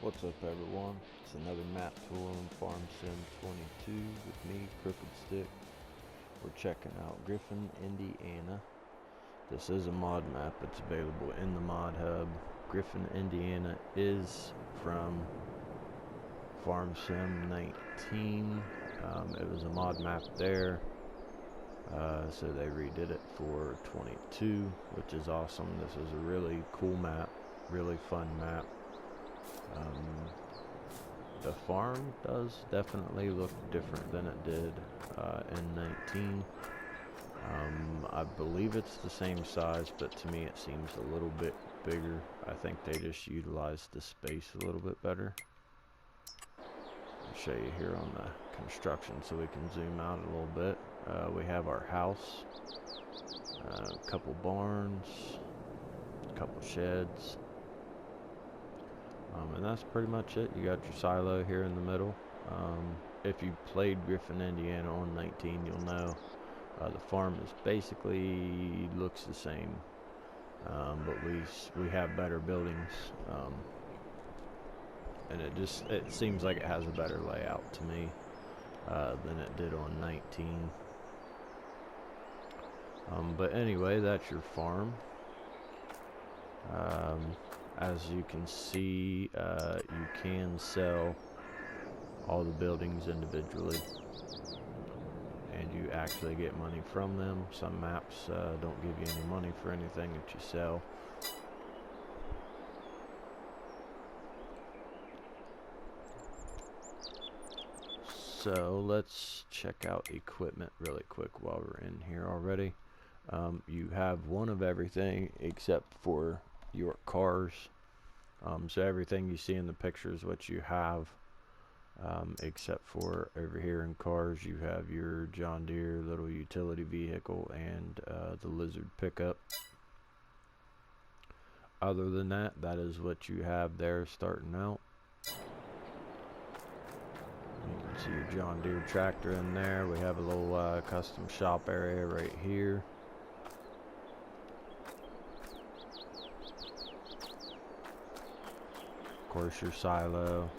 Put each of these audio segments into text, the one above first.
What's up everyone, it's another map tour on Farm Sim 22 with me, Crooked Stick. We're checking out Griffin, Indiana. This is a mod map, it's available in the mod hub. Griffin, Indiana is from Farm Sim 19. It was a mod map there, so they redid it for 22, which is awesome. This is a really cool map, really fun map. The farm does definitely look different than it did in 19. I believe it's the same size, but to me it seems a little bit bigger. I think they just utilized the space a little bit better. I'll show you here on the construction so we can zoom out a little bit. We have our house, a couple barns, a couple sheds. And that's pretty much it. You got your silo here in the middle. If you played Griffin, Indiana on 19, you'll know the farm is basically looks the same, but we have better buildings, and it seems like it has a better layout to me than it did on 19. But anyway, that's your farm. As you can see, you can sell all the buildings individually, and you actually get money from them. Some maps don't give you any money for anything that you sell. So let's check out equipment really quick while we're in here already. You have one of everything except for your cars. So everything you see in the picture is what you have, except for over here in cars you have your John Deere little utility vehicle and the Lizard pickup. Other than that, that is what you have there starting out. You can see your John Deere tractor in there. We have a little custom shop area right here. Of course, your silo.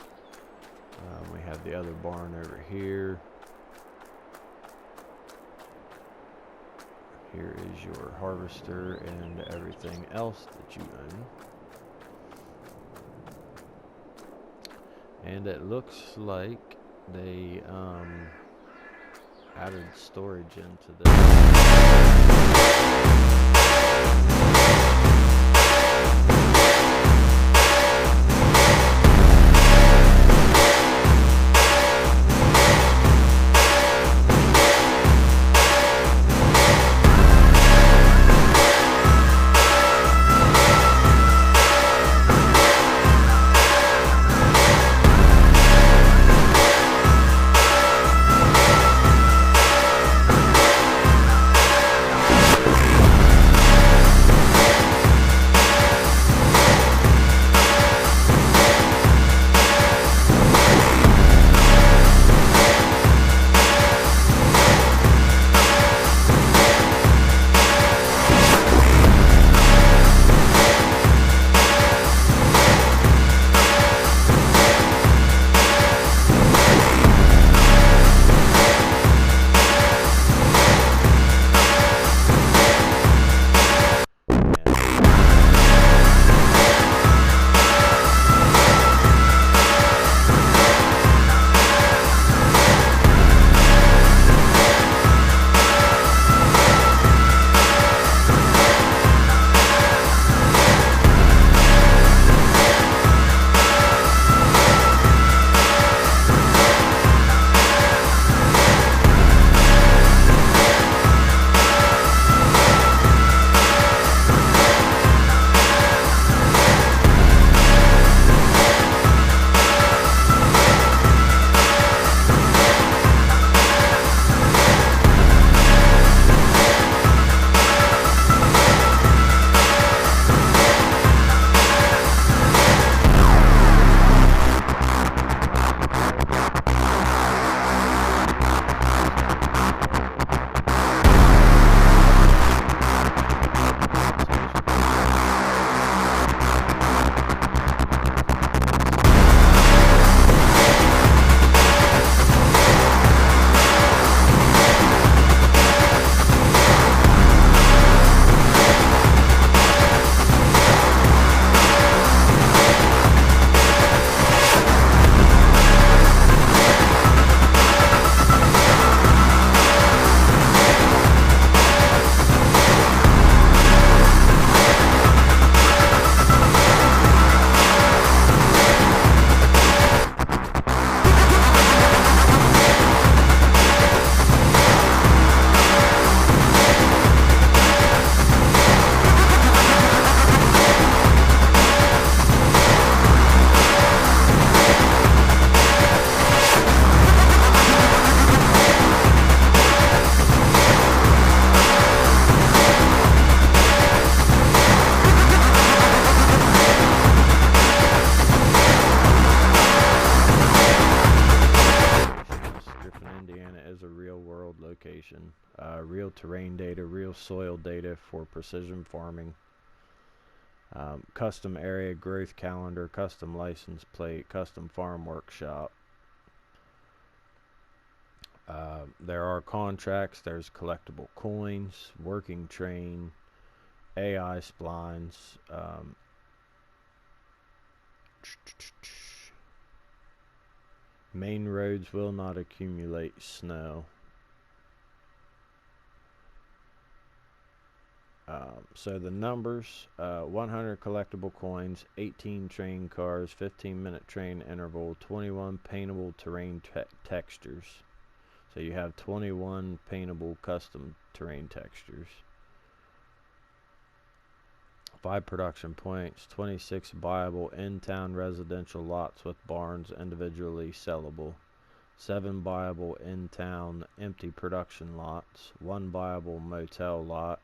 We have the other barn over here. Here is your harvester and everything else that you own. And it looks like they added storage into this. application. Real terrain data, real soil data for precision farming. Custom area growth calendar, custom license plate, custom farm workshop. There are contracts, there's collectible coins, working train, AI splines, main roads will not accumulate snow. So the numbers, 100 collectible coins, 18 train cars, 15-minute train interval, 21 paintable terrain textures. So you have 21 paintable custom terrain textures. 5 production points, 26 viable in-town residential lots with barns individually sellable. 7 viable in-town empty production lots, 1 viable motel lot,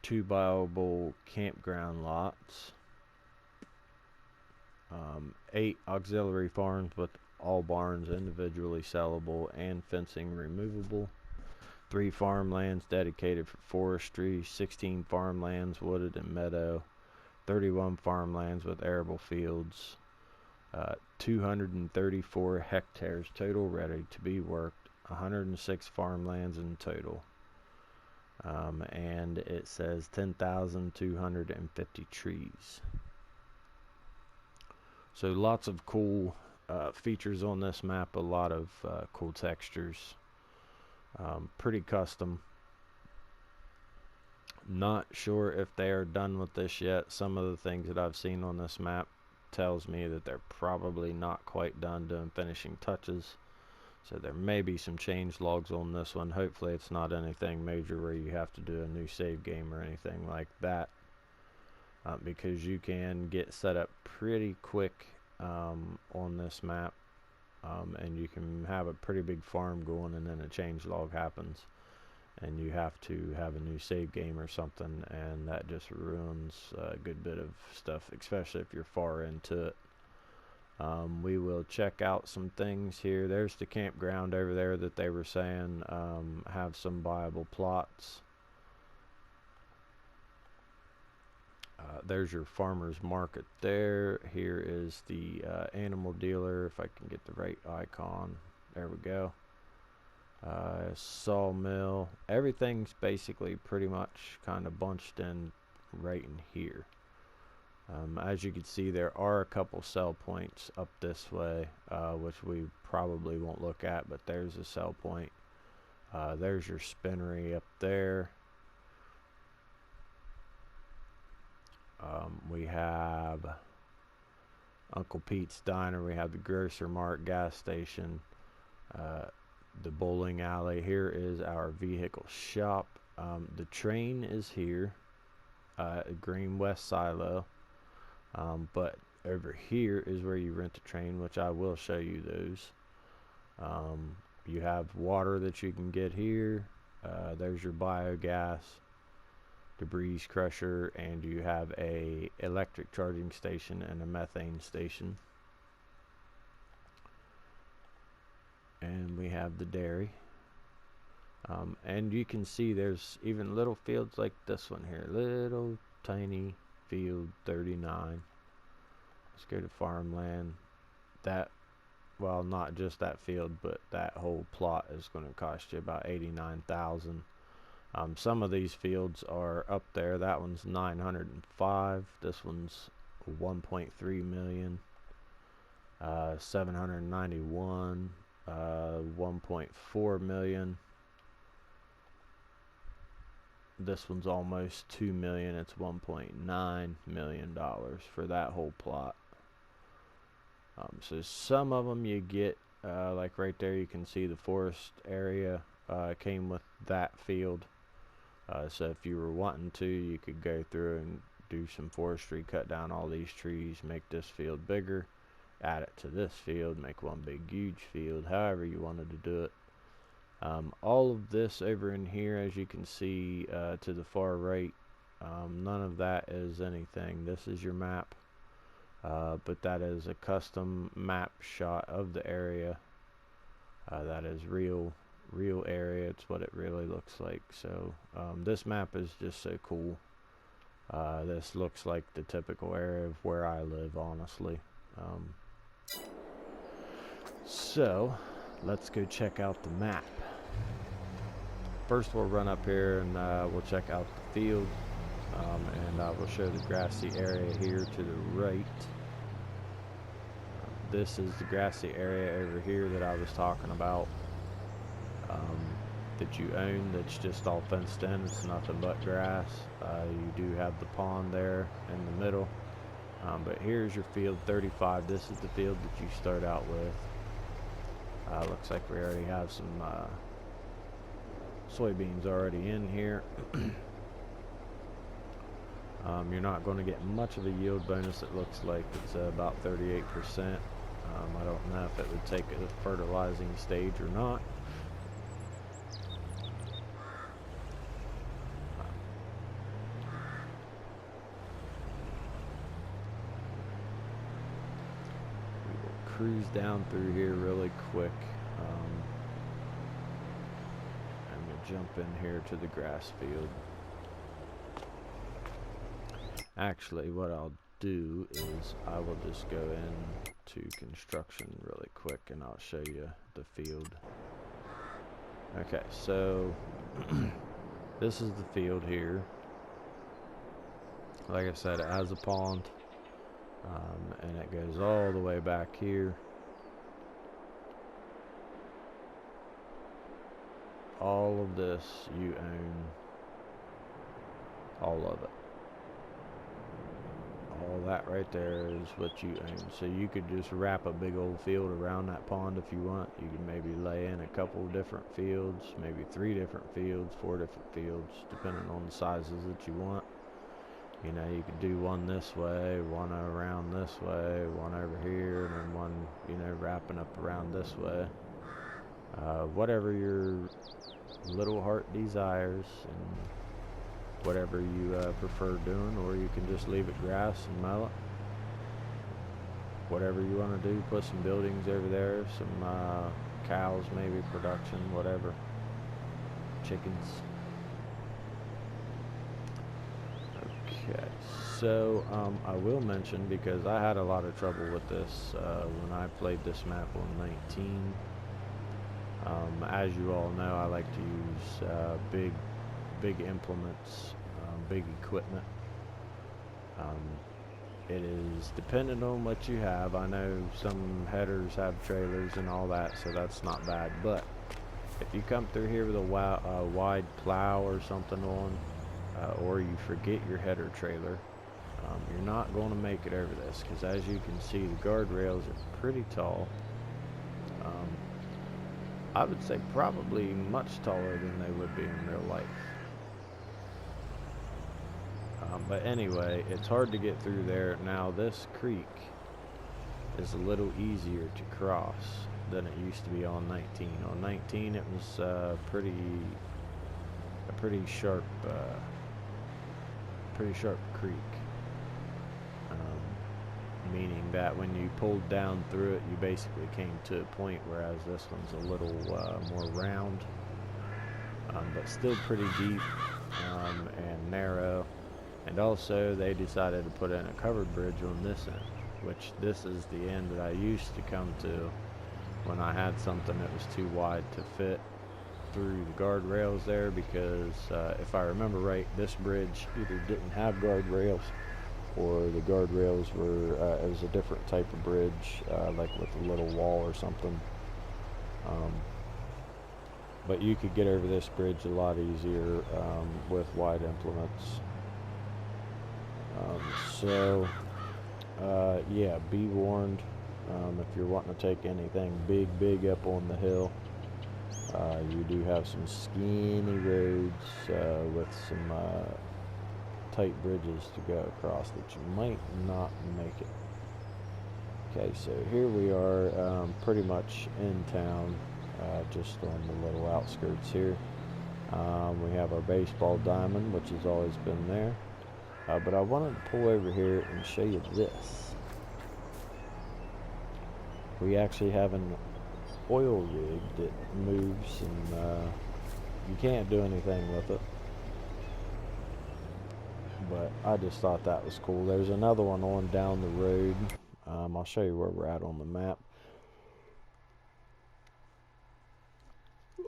2 viable campground lots, 8 auxiliary farms with all barns individually sellable and fencing removable, 3 farmlands dedicated for forestry, 16 farmlands wooded and meadow, 31 farmlands with arable fields, 234 hectares total ready to be worked, 106 farmlands in total. And it says 10,250 trees. So lots of cool features on this map, a lot of cool textures, pretty custom. Not sure if they are done with this yet. Some of the things that I've seen on this map tells me that they're probably not quite done doing finishing touches. So there may be some change logs on this one. Hopefully it's not anything major where you have to do a new save game or anything like that, because you can get set up pretty quick on this map, and you can have a pretty big farm going and then a change log happens and you have to have a new save game or something, and that just ruins a good bit of stuff, especially if you're far into it. We will check out some things here. There's the campground over there that they were saying have some viable plots. There's your farmer's market there. Here is the animal dealer, if I can get the right icon. There we go. Sawmill. Everything's basically pretty much kind of bunched in right in here. As you can see, there are a couple sell points up this way, which we probably won't look at, but there's a sell point. There's your spinnery up there. We have Uncle Pete's Diner. We have the Grocer Mart gas station, the bowling alley. Here is our vehicle shop. The train is here, Green West Silo. But over here is where you rent a train, which I will show you those. You have water that you can get here. There's your biogas, debris crusher, and you have a electric charging station and a methane station. And we have the dairy. And you can see there's even little fields like this one here. Little tiny field 39. Let's go to farmland. That, well, not just that field, but that whole plot is going to cost you about $89,000. Some of these fields are up there. That one's 905. This one's 1.3 million. 791. 1.4 million. This one's almost 2 million. It's $1.9 million for that whole plot. So some of them you get, like right there, you can see the forest area came with that field. So if you were wanting to, you could go through and do some forestry, cut down all these trees, make this field bigger, add it to this field, make one big huge field, however you wanted to do it. All of this over in here, as you can see to the far right, none of that is anything. This is your map, but that is a custom map shot of the area. That is real area. It's what it really looks like. So this map is just so cool. This looks like the typical area of where I live, honestly. So let's go check out the map. First we'll run up here and we'll check out the field, and I will show the grassy area here to the right. This is the grassy area over here that I was talking about, that you own, that's just all fenced in. It's nothing but grass. You do have the pond there in the middle, but here's your field 35. This is the field that you start out with. Looks like we already have some soybeans already in here. You're not going to get much of a yield bonus. It looks like it's about 38%. I don't know if it would take a fertilizing stage or not. We will cruise down through here really quick. Jump in here to the grass field. Actually, what I'll do is I will just go into construction really quick and I'll show you the field. Okay, so this is the field here. Like I said, it has a pond, and it goes all the way back here. All of this you own, all of it. All that right there is what you own. So you could just wrap a big old field around that pond if you want. You could maybe lay in a couple of different fields, maybe 3 different fields, 4 different fields, depending on the sizes that you want. You know, you could do one this way, one around this way, one over here, and then one, you know, wrapping up around this way. Whatever your little heart desires and whatever you prefer doing, or you can just leave it grass and mow it. Whatever you want to do, put some buildings over there, some cows maybe, production, whatever, chickens. Okay, so I will mention, because I had a lot of trouble with this when I played this map on 19. As you all know, I like to use big implements, big equipment. It is dependent on what you have. I know some headers have trailers and all that, so that's not bad. But if you come through here with a wide plow or something on, or you forget your header trailer, you're not going to make it over this, because as you can see, the guardrails are pretty tall. I would say probably much taller than they would be in real life. But anyway, it's hard to get through there. Now this creek is a little easier to cross than it used to be on 19. On 19 it was a pretty sharp creek. Meaning that when you pulled down through it, you basically came to a point, whereas this one's a little more round, but still pretty deep and narrow. And also they decided to put in a covered bridge on this end, which this is the end that I used to come to when I had something that was too wide to fit through the guardrails there, because if I remember right, this bridge either didn't have guardrails, or the guardrails were, it was a different type of bridge, like with a little wall or something. But you could get over this bridge a lot easier with wide implements. Yeah, be warned if you're wanting to take anything big up on the hill. You do have some skinny roads with some tight bridges to go across that you might not make it. Okay, so here we are, pretty much in town, just on the little outskirts here. We have our baseball diamond, which has always been there. But I wanted to pull over here and show you this. We actually have an oil rig that moves, and you can't do anything with it. But I just thought that was cool. There's another one on down the road. I'll show you where we're at on the map.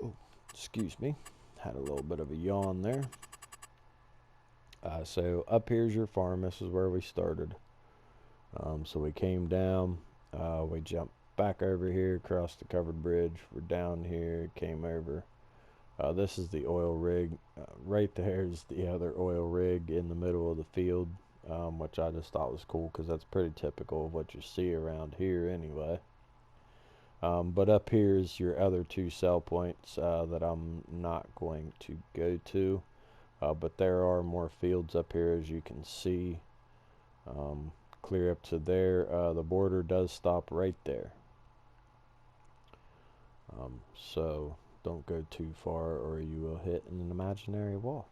Oh, excuse me. Had a little bit of a yawn there. So up here's your farm. This is where we started. So we came down. We jumped back over here, across the covered bridge. We're down here, came over. This is the oil rig. Right there is the other oil rig in the middle of the field, which I just thought was cool because that's pretty typical of what you see around here anyway. But up here is your other two sell points that I'm not going to go to. But there are more fields up here, as you can see. Clear up to there. The border does stop right there. So don't go too far or you will hit an imaginary wall.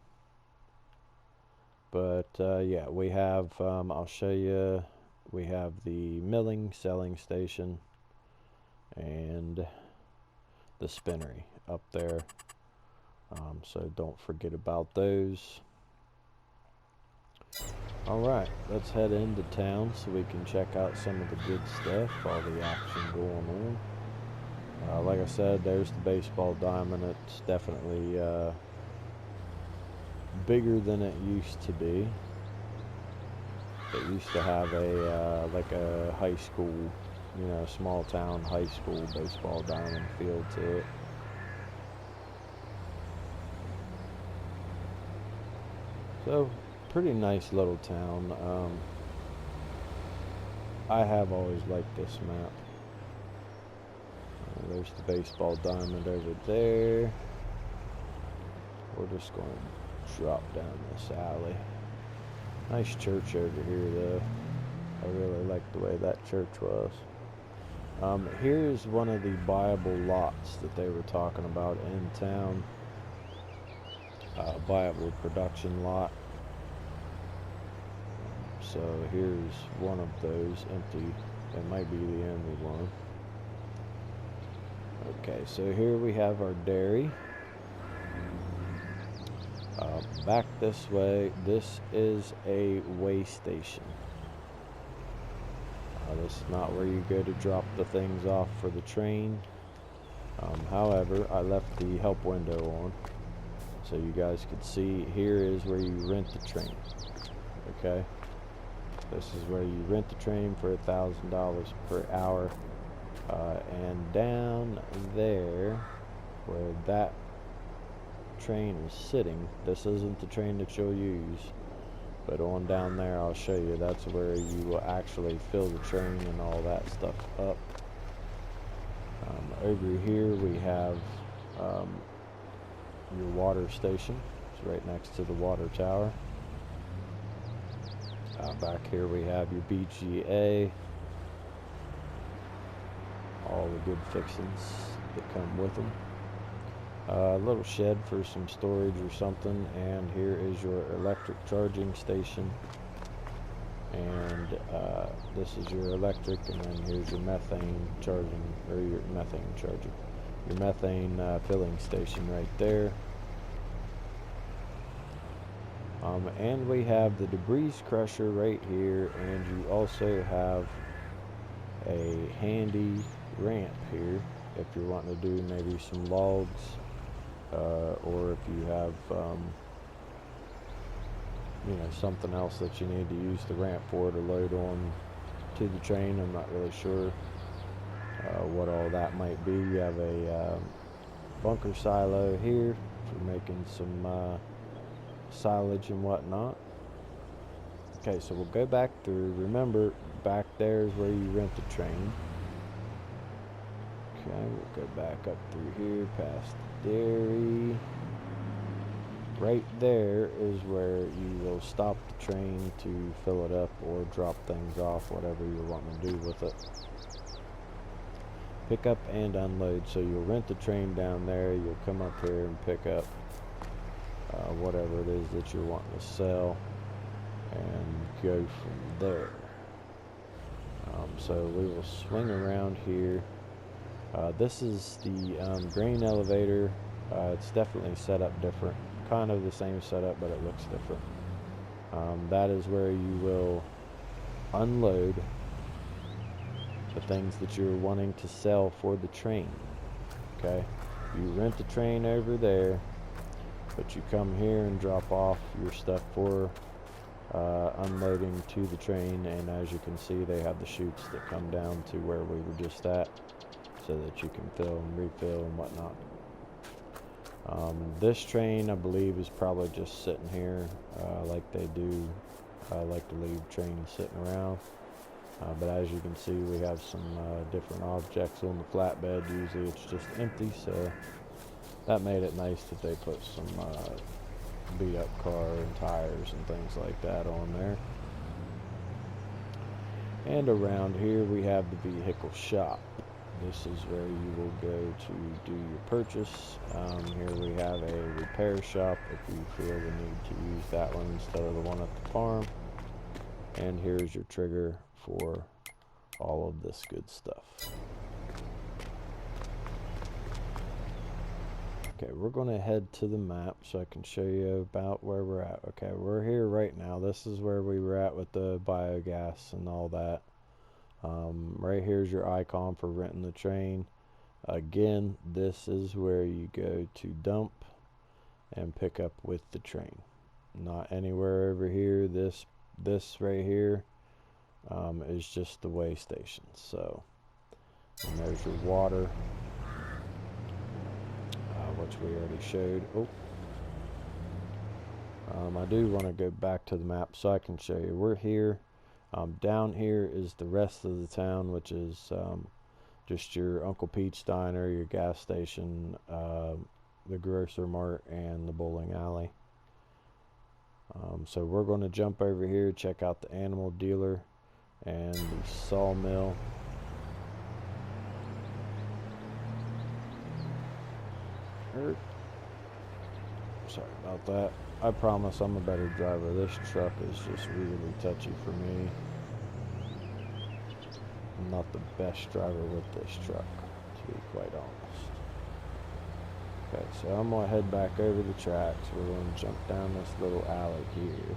But yeah, we have, I'll show you, we have the milling, selling station, and the spinnery up there. So don't forget about those. Alright, let's head into town so we can check out some of the good stuff, all the action going on. Like I said, there's the baseball diamond. It's definitely bigger than it used to be. It used to have a like a high school, you know, small town high school baseball diamond feel to it. So, pretty nice little town. I have always liked this map. There's the baseball diamond over there. We're just going to drop down this alley. Nice church over here though. I really like the way that church was. Here's one of the buyable lots that they were talking about in town. Buyable production lot. So here's one of those empty. It might be the only one. Okay, so here we have our dairy. Back this way, this is a weigh station. This is not where you go to drop the things off for the train. However, I left the help window on so you guys could see. Here is where you rent the train. Okay, this is where you rent the train for $1,000 per hour. And down there where that train is sitting, this isn't the train that you'll use, but on down there I'll show you, that's where you will actually fill the train and all that stuff up. Over here we have your water station. It's right next to the water tower. Back here we have your BGA, all the good fixings that come with them. A little shed for some storage or something, and here is your electric charging station, and this is your electric, and then here's your methane charging, or your methane charger, your methane filling station right there. And we have the debris crusher right here, and you also have a handy ramp here if you're wanting to do maybe some logs, or if you have you know, something else that you need to use the ramp for to load on to the train. I'm not really sure what all that might be. You have a bunker silo here for making some silage and whatnot. Okay, so we'll go back through. Remember, back there is where you rent the train. Okay, we'll go back up through here, past the dairy. Right there is where you will stop the train to fill it up or drop things off, whatever you're wanting to do with it. Pick up and unload. So you'll rent the train down there, you'll come up here and pick up whatever it is that you're wanting to sell and go from there. So we will swing around here This is the grain elevator. It's definitely set up different. Kind of the same setup, but it looks different. That is where you will unload the things that you're wanting to sell for the train. Okay, you rent the train over there, but you come here and drop off your stuff for unloading to the train. And as you can see, they have the chutes that come down to where we were just at, so that you can fill and refill and whatnot. This train, I believe, is probably just sitting here like they do like to leave trains sitting around. But as you can see, we have some different objects on the flatbed. Usually it's just empty, so that made it nice that they put some beat up car and tires and things like that on there. And around here we have the vehicle shop. This is where you will go to do your purchase. Here we have a repair shop if you feel the need to use that one instead of the one at the farm. And here's your trigger for all of this good stuff. Okay, we're going to head to the map so I can show you about where we're at. Okay, we're here right now. This is where we were at with the biogas and all that. Right here's your icon for renting the train. Again, this is where you go to dump and pick up with the train. Not anywhere over here. This right here is just the weigh station. So, and there's your water, which we already showed. I do want to go back to the map so I can show you. We're here. Down here is the rest of the town, which is just your Uncle Pete's Diner, your gas station, the Grocer Mart, and the bowling alley. So we're going to jump over here, check out the animal dealer and the sawmill. Sorry about that. I promise I'm a better driver. This truck is just really touchy for me. I'm not the best driver with this truck, to be quite honest. Okay, so I'm going to head back over the tracks. We're going to jump down this little alley here.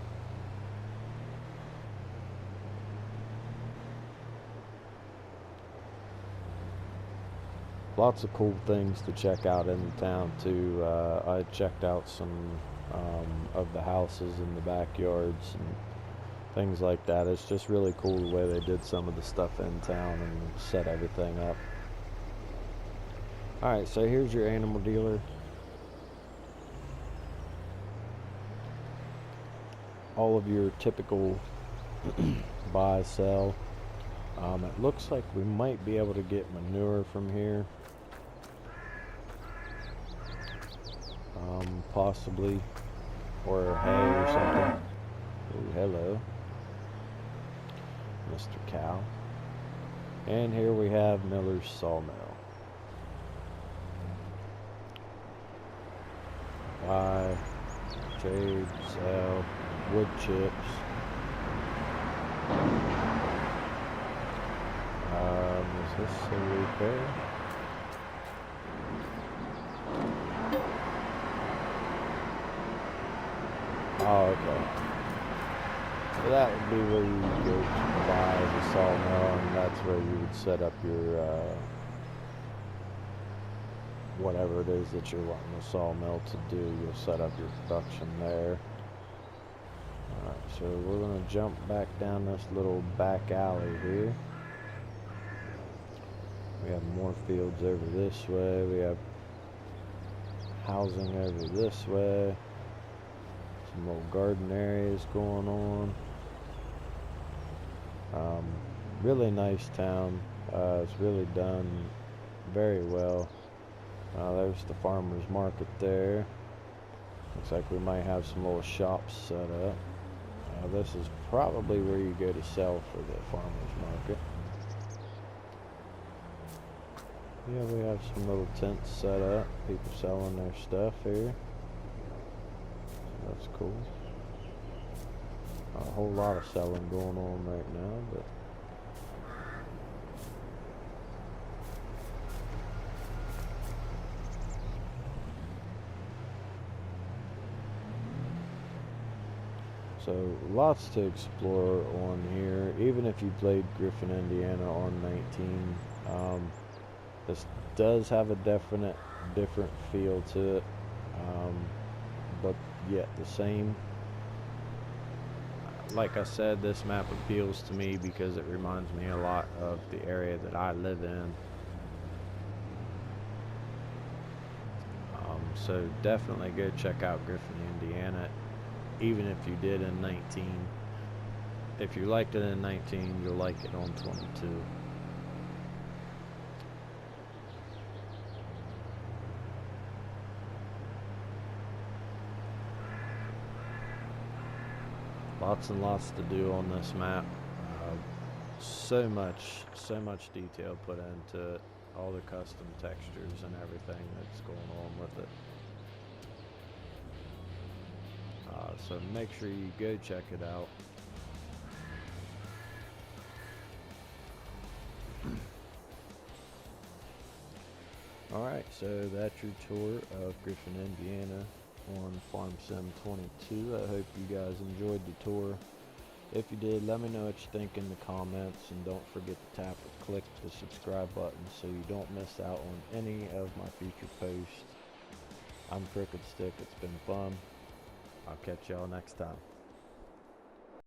Lots of cool things to check out in the town too. I checked out some of the houses in the backyards and things like that. It's just really cool the way they did some of the stuff in town and set everything up. Alright, so here's your animal dealer. All of your typical buy, sell. It looks like we might be able to get manure from here. Possibly. Or hay or something. Oh, hello. Mr. Cow. And here we have Miller's Sawmill. Buy, trade, sell, wood chips. Is this a repair? Oh, okay. So that would be where you would go to buy the sawmill, and that's where you would set up your whatever it is that you're wanting the sawmill to do. You'll set up your production there. Alright, so we're going to jump back down this little back alley here. We have more fields over this way. We have housing over this way. Some little garden areas going on. Really nice town. It's really done very well. There's the farmer's market there. Looks like we might have some little shops set up. This is probably where you go to sell for the farmer's market. Yeah, we have some little tents set up. People selling their stuff here. That's cool. Not a whole lot of selling going on right now, but So lots to explore on here. Even if you played Griffin, Indiana on 19, this does have a definite different feel to it, um, but yet the same. Like I said, this map appeals to me because it reminds me a lot of the area that I live in. So definitely go check out Griffin, Indiana, even if you did in 19. If you liked it in 19, you'll like it on 22. Lots and lots to do on this map. So much detail put into it. All the custom textures and everything that's going on with it. So make sure you go check it out. Alright, so that's your tour of Griffin, Indiana on Farm Sim 22. I hope you guys enjoyed the tour. If you did, let me know what you think in the comments, and don't forget to tap or click the subscribe button so you don't miss out on any of my future posts. I'm Crooked Stick. It's been fun. I'll catch y'all next time.